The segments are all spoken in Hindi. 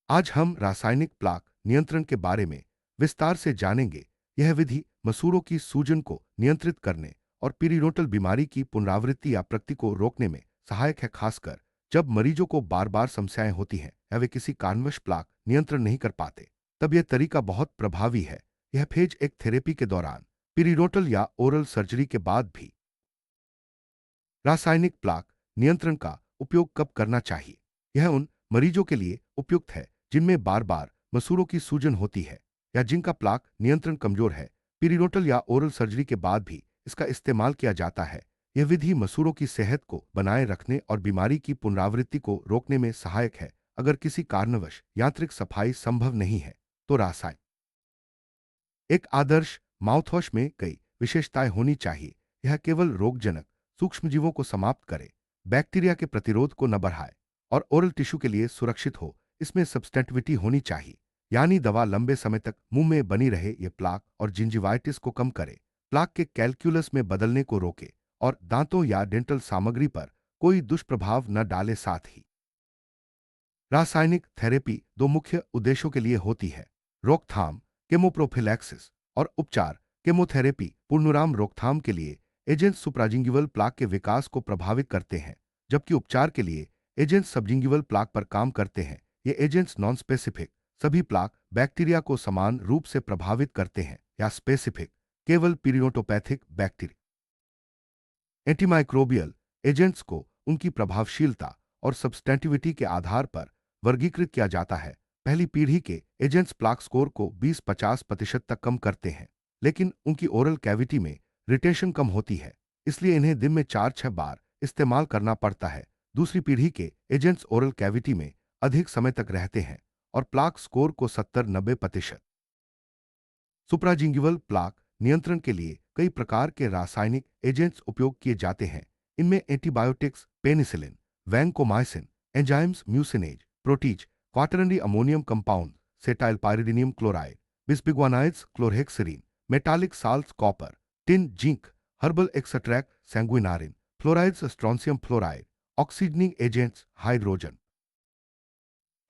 आज हम रासायनिक प्लाक नियंत्रण के बारे में विस्तार से जानेंगे। यह विधि मसूड़ों की सूजन को नियंत्रित करने और पीरियोडल बीमारी की पुनरावृत्ति या प्रगति को रोकने में सहायक है, खासकर जब मरीजों को बार बार समस्याएं होती हैं या वे किसी कारणवश प्लाक नियंत्रण नहीं कर पाते। तब यह तरीका बहुत प्रभावी है। यह फेज एक थेरेपी के दौरान, पीरियोडल या ओरल सर्जरी के बाद भी रासायनिक प्लाक नियंत्रण का उपयोग कब करना चाहिए। यह उन मरीजों के लिए उपयुक्त है जिनमें बार बार मसूड़ों की सूजन होती है या जिनका प्लाक नियंत्रण कमजोर है। पीरियोडल या ओरल सर्जरी के बाद भी इसका इस्तेमाल किया जाता है। यह विधि मसूड़ों की सेहत को बनाए रखने और बीमारी की पुनरावृत्ति को रोकने में सहायक है। अगर किसी कारणवश यांत्रिक सफाई संभव नहीं है तो रासायन एक आदर्श माउथवॉश में कई विशेषताएं होनी चाहिए। यह केवल रोगजनक सूक्ष्मजीवों को समाप्त करे, बैक्टीरिया के प्रतिरोध को न बढ़ाए और ओरल टिश्यू के लिए सुरक्षित हो। इसमें सब्सटेंटिविटी होनी चाहिए, यानी दवा लंबे समय तक मुंह में बनी रहे। यह प्लाक और जिंजिवाइटिस को कम करे, प्लाक के कैलकुलस में बदलने को रोके और दांतों या डेंटल सामग्री पर कोई दुष्प्रभाव न डाले। साथ ही रासायनिक थेरेपी दो मुख्य उद्देश्यों के लिए होती है: रोकथाम केमोप्रोफिलैक्सिस और उपचार केमोथेरेपी पूर्णविराम। रोकथाम के लिए एजेंट्स सुप्राजिंगिवल प्लाक के विकास को प्रभावित करते हैं, जबकि उपचार के लिए एजेंट्स सबजिंगिवल प्लाक पर काम करते हैं। ये एजेंट्स नॉन स्पेसिफिक सभी प्लाक बैक्टीरिया को समान रूप से प्रभावित करते हैं, या स्पेसिफिक केवल पीरियोटोपैथिक बैक्टीरिया। एंटीमाइक्रोबियल एजेंट्स को उनकी प्रभावशीलता और सब्सटेंटिविटी के आधार पर वर्गीकृत किया जाता है। पहली पीढ़ी के एजेंट्स प्लाक स्कोर को 20-50% तक कम करते हैं, लेकिन उनकी ओरल कैविटी में रिटेंशन कम होती है, इसलिए इन्हें दिन में 4-6 बार इस्तेमाल करना पड़ता है। दूसरी पीढ़ी के एजेंट्स ओरल कैविटी में अधिक समय तक रहते हैं और प्लाक स्कोर को 70-90%। सुप्राजिंगिवल प्लाक नियंत्रण के लिए कई प्रकार के रासायनिक एजेंट्स उपयोग किए जाते हैं। इनमें antibiotics, penicillin, vancomycin, enzymes, mucinase, protease, quaternary ammonium compound, cetyl pyridinium chloride, bisbiguanides, chlorhexidine, metallic salts, copper, tin, zinc, herbal extract, sanguinarine, fluorides, strontium fluoride, oxygenating agents, hydrogen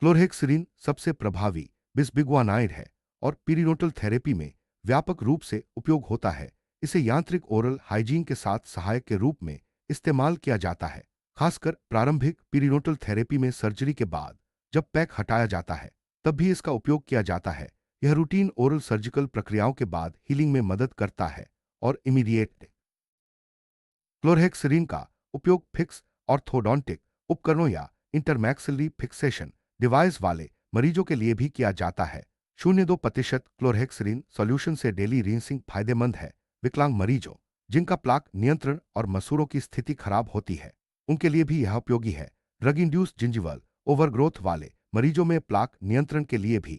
chlorhexidine सबसे प्रभावी बिस्बिग्वानाइड है और पीरियोडल थेरेपी में व्यापक रूप से उपयोग होता है। इसे यांत्रिक ओरल हाइजीन के साथ सहायक के रूप में इस्तेमाल किया जाता है, खासकर प्रारंभिक पीरियोडल थेरेपी में। सर्जरी के बाद जब पैक हटाया जाता है तब भी इसका उपयोग किया जाता है। यह रूटीन ओरल सर्जिकल प्रक्रियाओं के बाद हीलिंग में मदद करता है। और इमीडिएट क्लोरहेक्सिन का उपयोग फिक्स ऑर्थोडोंटिक उपकरणों या इंटरमैक्सिलरी फिक्सेशन डिवाइस वाले मरीजों के लिए भी किया जाता है। 0.2% क्लोरहेक्सिन सॉल्यूशन से डेली रिंसिंग फायदेमंद है। विकलांग मरीजों जिनका प्लाक नियंत्रण और मसूड़ों की स्थिति खराब होती है, उनके लिए भी यह उपयोगी है। ड्रग इंड्यूस जिंजिवल ओवरग्रोथ वाले मरीजों में प्लाक नियंत्रण के लिए भी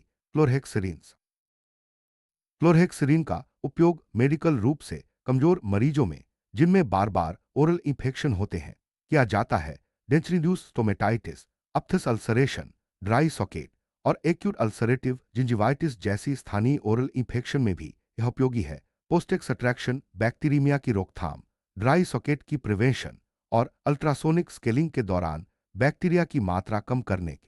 क्लोरहेक्सिन का उपयोग मेडिकल रूप से कमजोर मरीजों में, जिनमें बार बार ओरल इंफेक्शन होते हैं, किया जाता है। डेंचरिंड्यूस स्टोमेटाइटिस, अप्थस अल्सरेशन, ड्राई सॉकेट और एक्यूट अल्सरेटिव जिंजिवाइटिस जैसी स्थानीय ओरल इंफेक्शन में भी यह उपयोगी है। पोस्ट एक्सट्रैक्शन बैक्टीरियमिया की रोकथाम, ड्राई सॉकेट की प्रिवेंशन और अल्ट्रासोनिक स्केलिंग के दौरान बैक्टीरिया की मात्रा कम करने के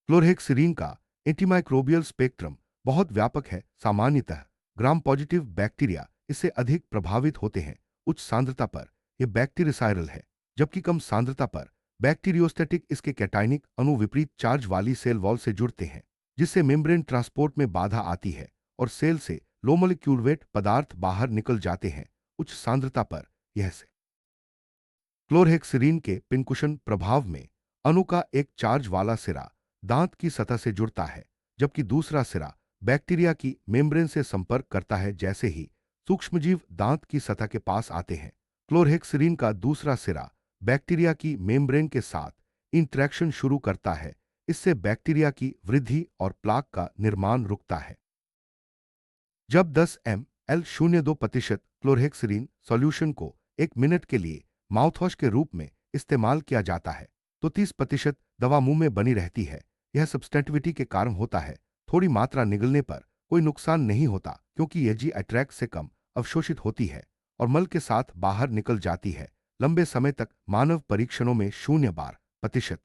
क्लोरहेक्सिन का एंटीमाइक्रोबियल स्पेक्ट्रम बहुत व्यापक है। सामान्यतः ग्राम पॉजिटिव बैक्टीरिया इससे अधिक प्रभावित होते हैं। उच्च सांद्रता पर यह बैक्टीरिसाइरल है, जबकि कम सांद्रता पर बैक्टीरियोस्टैटिक। इसके कैटाइनिक अणु विपरीत चार्ज वाली सेल वॉल से जुड़ते हैं, जिससे मेम्ब्रेन ट्रांसपोर्ट में बाधा आती है और सेल से लो मॉलिक्यूल वेट पदार्थ बाहर निकल जाते हैं। उच्च सांद्रता पर यह से क्लोरहेक्सिन के पिनकुशन प्रभाव में अणु का एक चार्ज वाला सिरा दांत की सतह से जुड़ता है, जबकि दूसरा सिरा बैक्टीरिया की मेम्ब्रेन से संपर्क करता है। जैसे ही सूक्ष्मजीव दांत की सतह के पास आते हैं, क्लोरहेक्सिन का दूसरा सिरा बैक्टीरिया की मेम्ब्रेन के साथ इंटरेक्शन शुरू करता है। इससे बैक्टीरिया की वृद्धि और प्लाक का निर्माण रुकता है। जब 10 ml 0.2% क्लोरहेक्सिन सॉल्यूशन को 1 मिनट के लिए माउथवॉश के रूप में इस्तेमाल किया जाता है, तो 30% दवा मुंह में बनी रहती है। यह सब्सटेंटिविटी के कारण होता है। थोड़ी मात्रा निगलने पर कोई नुकसान नहीं होता, क्योंकि यह जी अट्रैक्ट से कम अवशोषित होती है और मल के साथ बाहर निकल जाती है। लंबे समय तक मानव परीक्षणों में 0%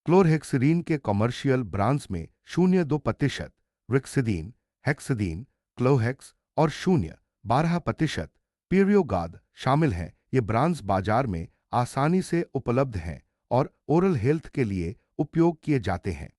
क्लोरहेक्सिडीन के कॉमर्शियल ब्रांड्स में 0.2%, रिक्सिडीन, हेक्सिडीन, क्लोहेक्स और 0.12% पीरियोगाद शामिल हैं। ये ब्रांड्स बाजार में आसानी से उपलब्ध हैं और ओरल हेल्थ के लिए उपयोग किए जाते हैं।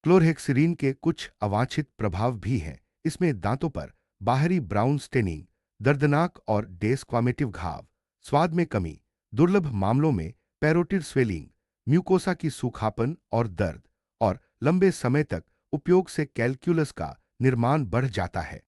क्लोरहेक्सिडीन के कुछ अवांछित प्रभाव भी हैं। इसमें दांतों पर बाहरी ब्राउन स्टेनिंग, दर्दनाक और डेस्क्वामेटिव घाव, स्वाद में कमी, दुर्लभ मामलों में पैरोटिड स्वेलिंग, म्यूकोसा की सूखापन और दर्द, और लंबे समय तक उपयोग से कैलकुलस का निर्माण बढ़ जाता है।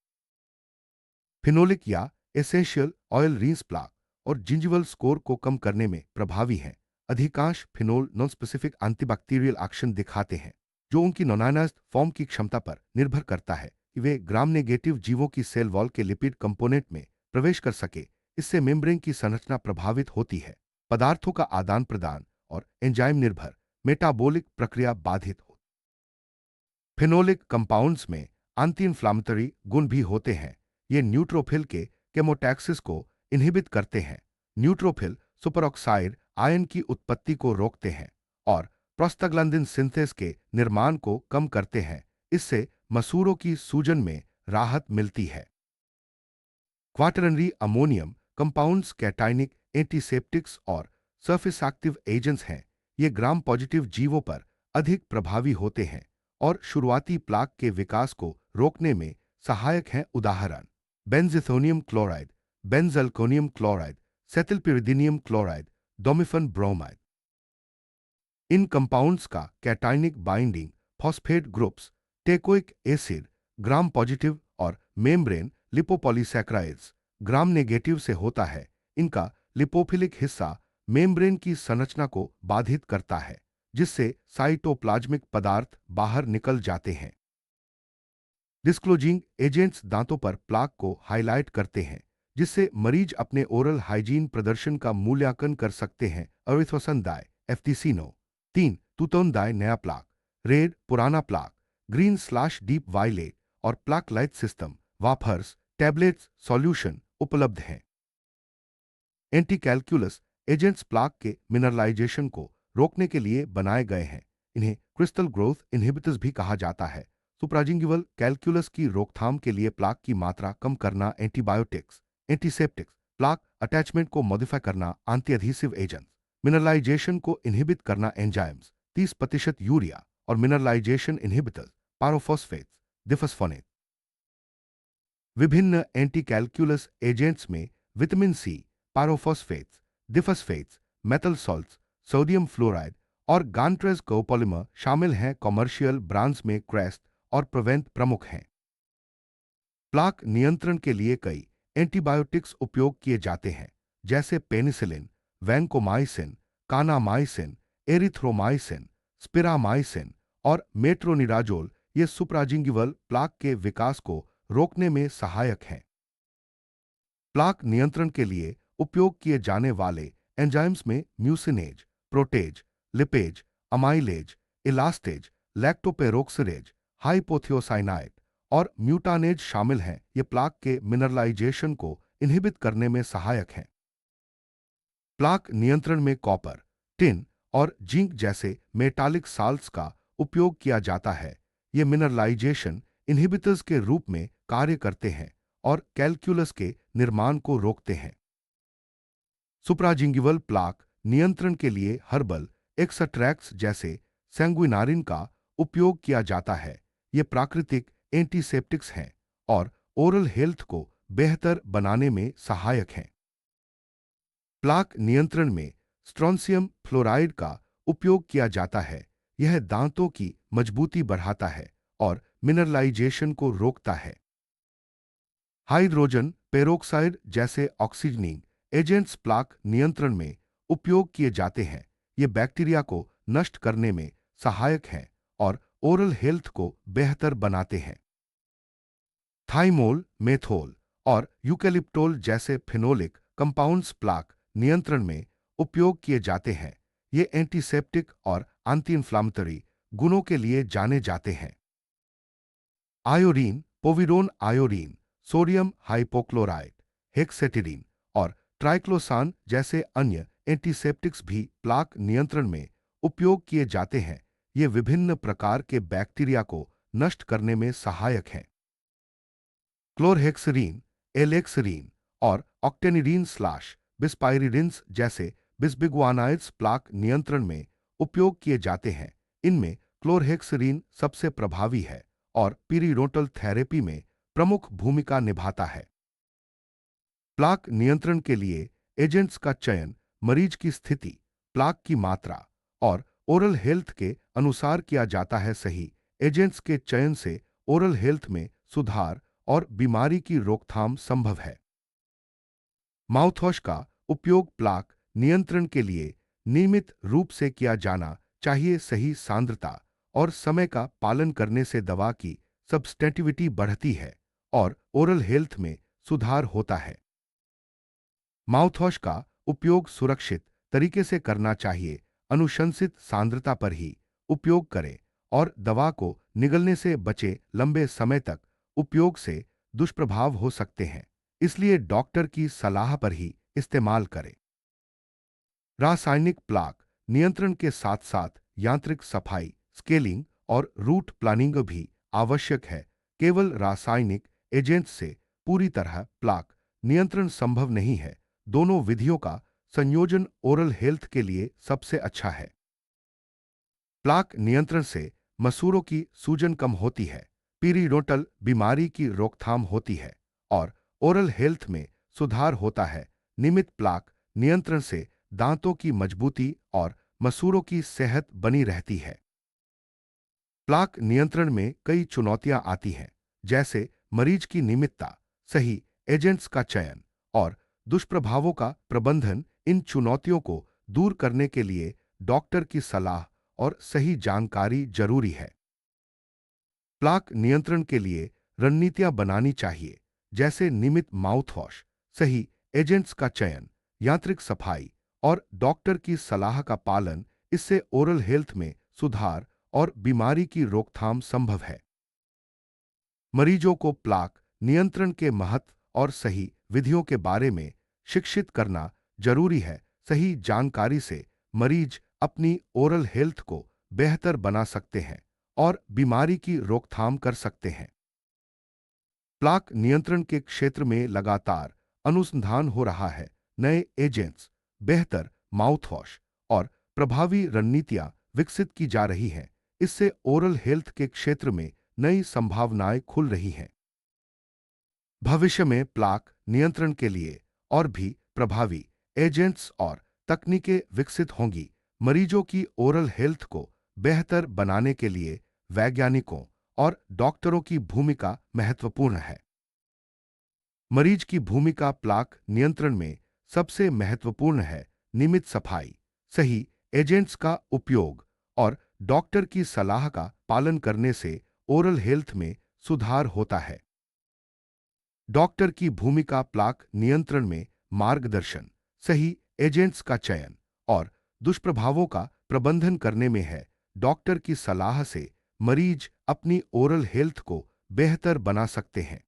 फिनोलिक या एसेंशियल ऑयल रींस प्लाक और जिंजिवल स्कोर को कम करने में प्रभावी हैं। अधिकांश phenol non specific antibacterial action दिखाते हैं, जो उनकी नॉनायनाइज्ड फॉर्म की क्षमता पर निर्भर करता है कि वे ग्राम नेगेटिव जीवों की सेल वॉल के लिपिड कंपोनेंट में प्रवेश कर सके। इससे मेम्ब्रेन की संरचना प्रभावित होती है, पदार्थों का आदान प्रदान और एंजाइम निर्भर मेटाबॉलिक प्रक्रिया बाधित हो। फिनोलिक कंपाउंड्स में एंटी इंफ्लामेटरी गुण भी होते हैं। ये न्यूट्रोफिल के केमोटैक्सिस को इनहिबिट करते हैं। न्यूट्रोफिल सुपरऑक्साइड आयन की उत्पत्ति को रोकते हैं और प्रोस्टाग्लैंडिन सिंथेस के निर्माण को कम करते हैं। इससे मसूड़ों की सूजन में राहत मिलती है। Quaternary ammonium compounds cationic antiseptics और सरफेस एक्टिव एजेंट्स हैं। ये ग्राम पॉजिटिव जीवों पर अधिक प्रभावी होते हैं और शुरुआती प्लाक के विकास को रोकने में सहायक हैं। उदाहरण बेंजिथोनियम क्लोराइड, बेंजल्कोनियम क्लोराइड, सेथिल्पिरिडीनियम क्लोराइड, डोमिफेन ब्रोमाइड। इन कंपाउंड्स का cationic binding phosphate groups, teichoic acid, gram positive और मेम्ब्रेन लिपोपॉलीसैकेराइड्स ग्राम नेगेटिव से होता है। इनका लिपोफिलिक हिस्सा मेम्ब्रेन की संरचना को बाधित करता है, जिससे साइटोप्लाज्मिक पदार्थ बाहर निकल जाते हैं। डिस्क्लोजिंग एजेंट्स दांतों पर प्लाक को हाईलाइट करते हैं, जिससे मरीज अपने ओरल हाइजीन प्रदर्शन का मूल्यांकन कर सकते हैं। Erythrosine dye FTC 3 two tone dye नया प्लाक, रेड पुराना plaque, green slash deep violet और plaque light system wafers tablets solution उपलब्ध हैं। एंटी कैलकुलस एजेंट्स प्लाक के मिनरलाइजेशन को रोकने के लिए बनाए गए हैं। इन्हें क्रिस्टल ग्रोथ इनहिबिटर्स भी कहा जाता है। सुप्राजिंगिवल कैलकुलस की रोकथाम के लिए प्लाक की मात्रा कम करना, एंटीबायोटिक्स, एंटीसेप्टिक्स, प्लाक अटैचमेंट को मॉडिफाई करना, एंटी एडहेसिव एजेंट्स, मिनरलाइजेशन को इनहिबिट करना, एंजाइम्स 30% यूरिया और मिनरलाइजेशन इनहिबिटर्स, पायरोफॉस्फेट्स, डिफॉस्फोनेट। विभिन्न एंटी कैलकुलस एजेंट्स में vitamin C, pyrophosphates, diphosphates, metal salts, sodium fluoride और गांट्रेज कोपॉलिमर शामिल हैं। कॉमर्शियल ब्रांड्स में क्रेस्ट और प्रोवेंट प्रमुख हैं। प्लाक नियंत्रण के लिए कई एंटीबायोटिक्स उपयोग किए जाते हैं, जैसे पेनिसिलिन, वैंकोमाइसिन, कानामाइसिन, एरिथ्रोमाइसिन, स्पिरामाइसिन और मेट्रोनिडाजोल। ये सुप्राजिंगिवल प्लाक के विकास को रोकने में सहायक हैं। प्लाक नियंत्रण के लिए उपयोग किए जाने वाले एंजाइम्स में म्यूसिनेज, प्रोटेज, लिपेज, अमाइलेज, इलास्टेज, लैक्टोपेरोक्सिडेज, हाइपोथियोसाइनाइड और म्यूटानेज शामिल हैं। ये प्लाक के मिनरलाइजेशन को इनहिबिट करने में सहायक हैं। प्लाक नियंत्रण में कॉपर, टिन और जिंक जैसे मेटालिक साल्ट्स का उपयोग किया जाता है। ये मिनरलाइजेशन इनहिबिटर्स के रूप में कार्य करते हैं और कैलकुलस के निर्माण को रोकते हैं। सुप्राजिंगिवल प्लाक नियंत्रण के लिए हर्बल एक्सट्रैक्ट्स जैसे सैंग्विनारिन का उपयोग किया जाता है। ये प्राकृतिक एंटीसेप्टिक्स हैं और ओरल हेल्थ को बेहतर बनाने में सहायक हैं। प्लाक नियंत्रण में स्ट्रोंसियम फ्लोराइड का उपयोग किया जाता है। यह दांतों की मजबूती बढ़ाता है और मिनरलाइजेशन को रोकता है। हाइड्रोजन पेरोक्साइड जैसे ऑक्सीजनिंग एजेंट्स प्लाक नियंत्रण में उपयोग किए जाते हैं। ये बैक्टीरिया को नष्ट करने में सहायक हैं और ओरल हेल्थ को बेहतर बनाते हैं। थाइमोल, मेथोल और यूकेलिप्टोल जैसे फिनोलिक कंपाउंड्स प्लाक नियंत्रण में उपयोग किए जाते हैं। ये एंटीसेप्टिक और एंटी इंफ्लामेटरी गुणों के लिए जाने जाते हैं। Iodine, povidone iodine, sodium hypochlorite, hexetidine और ट्राइक्लोसान जैसे अन्य एंटीसेप्टिक्स भी प्लाक नियंत्रण में उपयोग किए जाते हैं। ये विभिन्न प्रकार के बैक्टीरिया को नष्ट करने में सहायक हैं। क्लोरहेक्सरीन, एलेक्सरीन और ऑक्टेनिडीन स्लैश बिस्पाइरिडिन्स जैसे बिस्बिगुआनाइड्स प्लाक नियंत्रण में उपयोग किए जाते हैं। इनमें क्लोरहेक्सरीन सबसे प्रभावी है और पीरिडोटल थेरेपी में प्रमुख भूमिका निभाता है। प्लाक नियंत्रण के लिए एजेंट्स का चयन मरीज की स्थिति, प्लाक की मात्रा और ओरल हेल्थ के अनुसार किया जाता है। सही एजेंट्स के चयन से ओरल हेल्थ में सुधार और बीमारी की रोकथाम संभव है। माउथवॉश का उपयोग प्लाक नियंत्रण के लिए नियमित रूप से किया जाना चाहिए। सही सांद्रता और समय का पालन करने से दवा की सब्सटेंटिविटी बढ़ती है और ओरल हेल्थ में सुधार होता है। माउथवॉश का उपयोग सुरक्षित तरीके से करना चाहिए। अनुशंसित सांद्रता पर ही उपयोग करें और दवा को निगलने से बचे। लंबे समय तक उपयोग से दुष्प्रभाव हो सकते हैं, इसलिए डॉक्टर की सलाह पर ही इस्तेमाल करें। रासायनिक प्लाक नियंत्रण के साथ साथ यांत्रिक सफाई, स्केलिंग और रूट प्लानिंग भी आवश्यक है। केवल रासायनिक एजेंट्स से पूरी तरह प्लाक नियंत्रण संभव नहीं है। दोनों विधियों का संयोजन ओरल हेल्थ के लिए सबसे अच्छा है। प्लाक नियंत्रण से मसूड़ों की सूजन कम होती है, पीरिडोटल बीमारी की रोकथाम होती है और ओरल हेल्थ में सुधार होता है। नियमित प्लाक नियंत्रण से दांतों की मजबूती और मसूड़ों की सेहत बनी रहती है। प्लाक नियंत्रण में कई चुनौतियां आती हैं, जैसे मरीज की नियमितता, सही एजेंट्स का चयन और दुष्प्रभावों का प्रबंधन। इन चुनौतियों को दूर करने के लिए डॉक्टर की सलाह और सही जानकारी जरूरी है। प्लाक नियंत्रण के लिए रणनीतियां बनानी चाहिए, जैसे नियमित माउथवॉश, सही एजेंट्स का चयन, यांत्रिक सफाई और डॉक्टर की सलाह का पालन। इससे ओरल हेल्थ में सुधार और बीमारी की रोकथाम संभव है। मरीजों को प्लाक नियंत्रण के महत्व और सही विधियों के बारे में शिक्षित करना जरूरी है। सही जानकारी से मरीज अपनी ओरल हेल्थ को बेहतर बना सकते हैं और बीमारी की रोकथाम कर सकते हैं। प्लाक नियंत्रण के क्षेत्र में लगातार अनुसंधान हो रहा है। नए एजेंट्स, बेहतर माउथवॉश और प्रभावी रणनीतियां विकसित की जा रही हैं। इससे ओरल हेल्थ के क्षेत्र में नई संभावनाएं खुल रही हैं। भविष्य में प्लाक नियंत्रण के लिए और भी प्रभावी एजेंट्स और तकनीकें विकसित होंगी। मरीजों की ओरल हेल्थ को बेहतर बनाने के लिए वैज्ञानिकों और डॉक्टरों की भूमिका महत्वपूर्ण है। मरीज की भूमिका प्लाक नियंत्रण में सबसे महत्वपूर्ण है। नियमित सफाई, सही एजेंट्स का उपयोग और डॉक्टर की सलाह का पालन करने से ओरल हेल्थ में सुधार होता है। डॉक्टर की भूमिका प्लाक नियंत्रण में मार्गदर्शन, सही एजेंट्स का चयन और दुष्प्रभावों का प्रबंधन करने में है। डॉक्टर की सलाह से मरीज अपनी ओरल हेल्थ को बेहतर बना सकते हैं।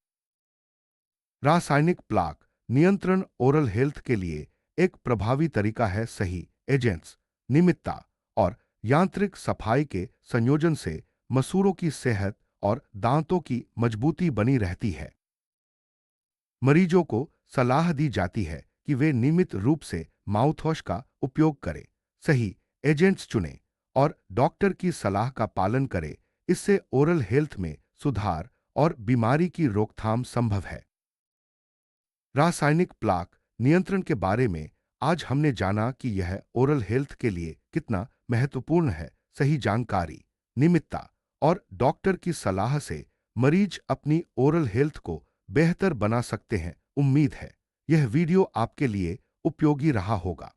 रासायनिक प्लाक नियंत्रण ओरल हेल्थ के लिए एक प्रभावी तरीका है। सही एजेंट्स, नियमितता और यांत्रिक सफाई के संयोजन से मसूड़ों की सेहत और दांतों की मजबूती बनी रहती है। मरीजों को सलाह दी जाती है कि वे नियमित रूप से माउथवॉश का उपयोग करें, सही एजेंट्स चुनें और डॉक्टर की सलाह का पालन करें। इससे ओरल हेल्थ में सुधार और बीमारी की रोकथाम संभव है। रासायनिक प्लाक नियंत्रण के बारे में आज हमने जाना कि यह ओरल हेल्थ के लिए कितना महत्वपूर्ण है। सही जानकारी, नियमितता और डॉक्टर की सलाह से मरीज अपनी ओरल हेल्थ को बेहतर बना सकते हैं। उम्मीद है यह वीडियो आपके लिए उपयोगी रहा होगा।